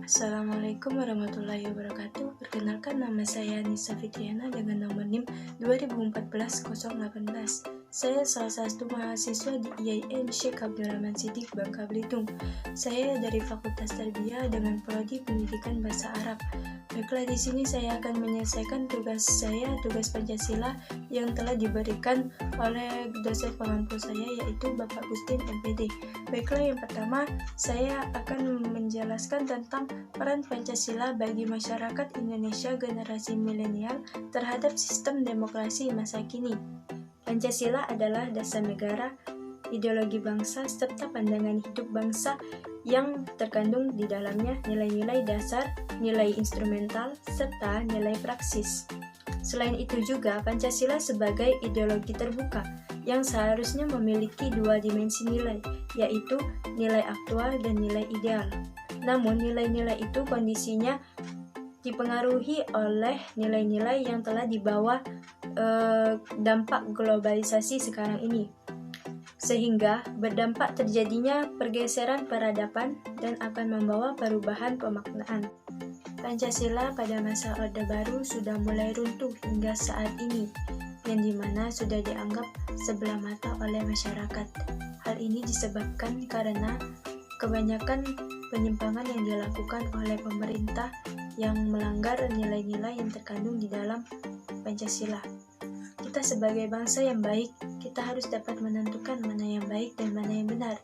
Assalamualaikum warahmatullahi wabarakatuh. Perkenalkan, nama saya Nisa Fitriana dengan nomor NIM 2014-018. Saya salah satu mahasiswa di IAIN Syekh Abdurrahman Siddiq, Bangka Belitung. Saya dari Fakultas Tarbiyah dengan prodi Pendidikan Bahasa Arab. Baiklah, di sini saya akan menyelesaikan tugas Pancasila yang telah diberikan oleh dosen pengampu saya, yaitu Bapak Gustin MPD. Baiklah, yang pertama saya akan menjelaskan tentang peran Pancasila bagi masyarakat Indonesia generasi milenial terhadap sistem demokrasi masa kini. Pancasila adalah dasar negara, ideologi bangsa, serta pandangan hidup bangsa yang terkandung di dalamnya nilai-nilai dasar, nilai instrumental, serta nilai praksis. Selain itu juga, Pancasila sebagai ideologi terbuka yang seharusnya memiliki dua dimensi nilai, yaitu nilai aktual dan nilai ideal. Namun, nilai-nilai itu kondisinya dipengaruhi oleh nilai-nilai yang telah dibawa dampak globalisasi sekarang ini, sehingga berdampak terjadinya pergeseran peradaban dan akan membawa perubahan pemaknaan. Pancasila pada masa Orde Baru sudah mulai runtuh hingga saat ini, yang dimana sudah dianggap sebelah mata oleh masyarakat. Hal ini disebabkan karena kebanyakan penyimpangan yang dilakukan oleh pemerintah yang melanggar nilai-nilai yang terkandung di dalam Pancasila. Kita sebagai bangsa yang baik, kita harus dapat menentukan mana yang baik dan mana yang benar.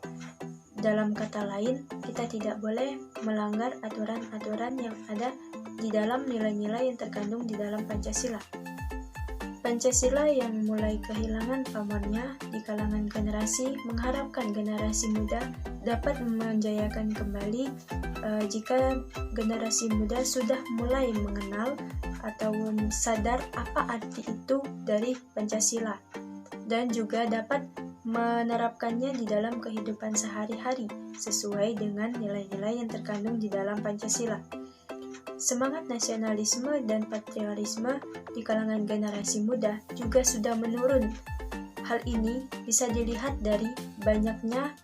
Dalam kata lain, kita tidak boleh melanggar aturan-aturan yang ada di dalam nilai-nilai yang terkandung di dalam Pancasila. Pancasila yang mulai kehilangan pamornya di kalangan generasi mengharapkan generasi muda dapat menjayakan kembali jika generasi muda sudah mulai mengenal atau sadar apa arti itu dari Pancasila dan juga dapat menerapkannya di dalam kehidupan sehari-hari sesuai dengan nilai-nilai yang terkandung di dalam Pancasila. Semangat nasionalisme dan patriotisme di kalangan generasi muda juga sudah menurun. Hal ini bisa dilihat dari banyaknya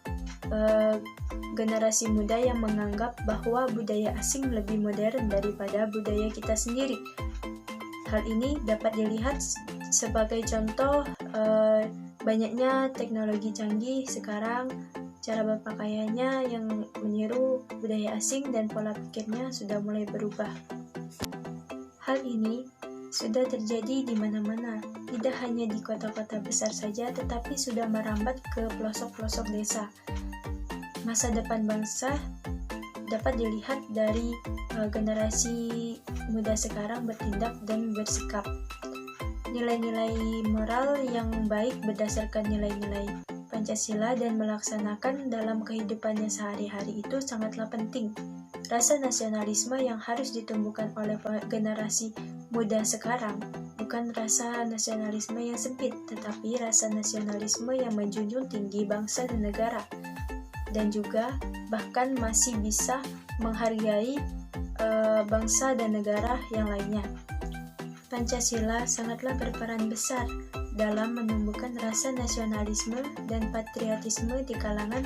generasi muda yang menganggap bahwa budaya asing lebih modern daripada budaya kita sendiri. Hal ini dapat dilihat sebagai contoh banyaknya teknologi canggih sekarang, cara berpakaiannya yang meniru budaya asing dan pola pikirnya sudah mulai berubah. Hal ini sudah terjadi di mana-mana, tidak hanya di kota-kota besar saja, tetapi sudah merambat ke pelosok-pelosok desa. Masa depan bangsa dapat dilihat dari generasi muda sekarang bertindak dan bersikap. Nilai-nilai moral yang baik berdasarkan nilai-nilai Pancasila dan melaksanakan dalam kehidupannya sehari-hari itu sangatlah penting. Rasa nasionalisme yang harus ditumbuhkan oleh generasi muda sekarang bukan rasa nasionalisme yang sempit, tetapi rasa nasionalisme yang menjunjung tinggi bangsa dan negara, dan juga bahkan masih bisa menghargai bangsa dan negara yang lainnya. Pancasila sangatlah berperan besar dalam menumbuhkan rasa nasionalisme dan patriotisme di kalangan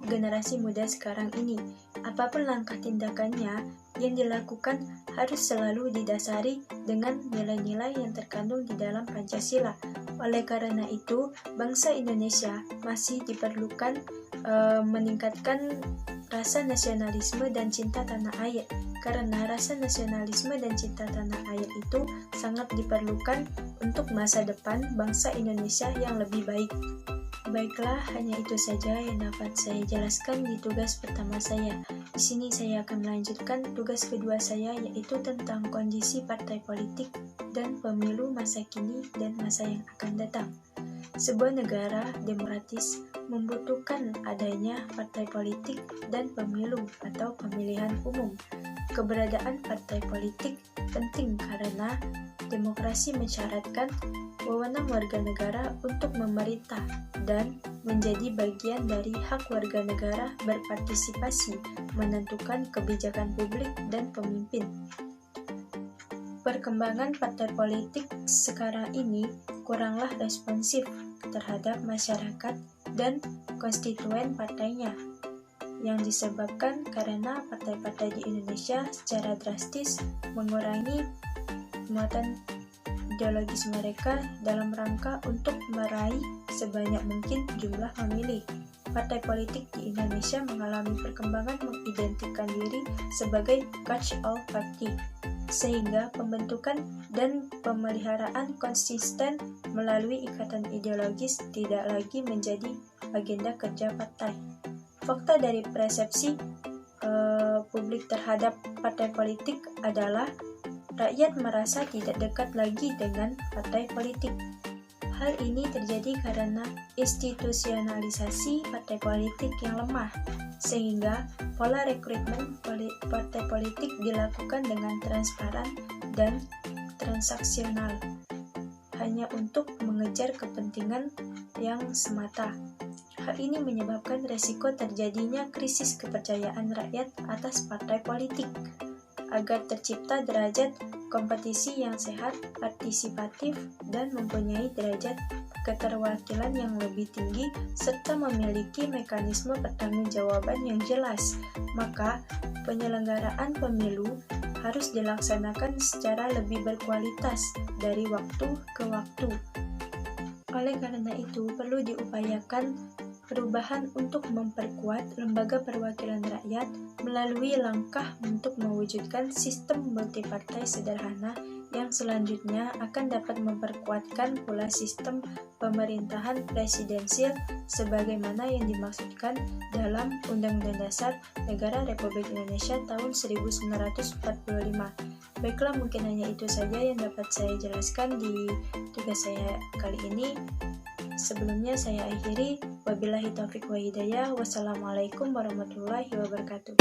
generasi muda sekarang ini. Apapun langkah tindakannya yang dilakukan harus selalu didasari dengan nilai-nilai yang terkandung di dalam Pancasila. Oleh karena itu, bangsa Indonesia masih diperlukan meningkatkan rasa nasionalisme dan cinta tanah air, karena rasa nasionalisme dan cinta tanah air itu sangat diperlukan untuk masa depan bangsa Indonesia yang lebih baik. Baiklah, hanya itu saja yang dapat saya jelaskan di tugas pertama saya. Di sini saya akan melanjutkan tugas kedua saya, yaitu tentang kondisi partai politik dan pemilu masa kini dan masa yang akan datang. Sebuah negara demokratis membutuhkan adanya partai politik dan pemilu atau pemilihan umum. Keberadaan partai politik penting karena demokrasi mensyaratkan wewenang warga negara untuk memerintah dan menjadi bagian dari hak warga negara berpartisipasi menentukan kebijakan publik dan pemimpin. Perkembangan partai politik sekarang ini kuranglah responsif terhadap masyarakat dan konstituen partainya. yang disebabkan karena partai-partai di Indonesia secara drastis mengurangi muatan ideologis mereka dalam rangka untuk meraih sebanyak mungkin jumlah pemilih. Partai politik di Indonesia mengalami perkembangan mengidentikan diri sebagai catch-all party, sehingga pembentukan dan pemeliharaan konsisten melalui ikatan ideologis tidak lagi menjadi agenda kerja partai. Fakta dari persepsi publik terhadap partai politik adalah rakyat merasa tidak dekat lagi dengan partai politik. Hal ini terjadi karena institusionalisasi partai politik yang lemah, sehingga pola rekrutmen partai politik dilakukan dengan transparan dan transaksional, hanya untuk mengejar kepentingan yang semata. Hal ini menyebabkan resiko terjadinya krisis kepercayaan rakyat atas partai politik. Agar tercipta derajat kompetisi yang sehat, partisipatif, dan mempunyai derajat keterwakilan yang lebih tinggi, serta memiliki mekanisme pertanggungjawaban yang jelas, maka penyelenggaraan pemilu harus dilaksanakan secara lebih berkualitas dari waktu ke waktu. Oleh karena itu, perlu diupayakan perubahan untuk memperkuat lembaga perwakilan rakyat melalui langkah untuk mewujudkan sistem multipartai sederhana yang selanjutnya akan dapat memperkuatkan pula sistem pemerintahan presidensial sebagaimana yang dimaksudkan dalam Undang-Undang Dasar Negara Republik Indonesia tahun 1945. Baiklah, mungkin hanya itu saja yang dapat saya jelaskan di tugas saya kali ini. Sebelumnya saya akhiri, wabillahi taufiq wa hidayah, wassalamualaikum warahmatullahi wabarakatuh.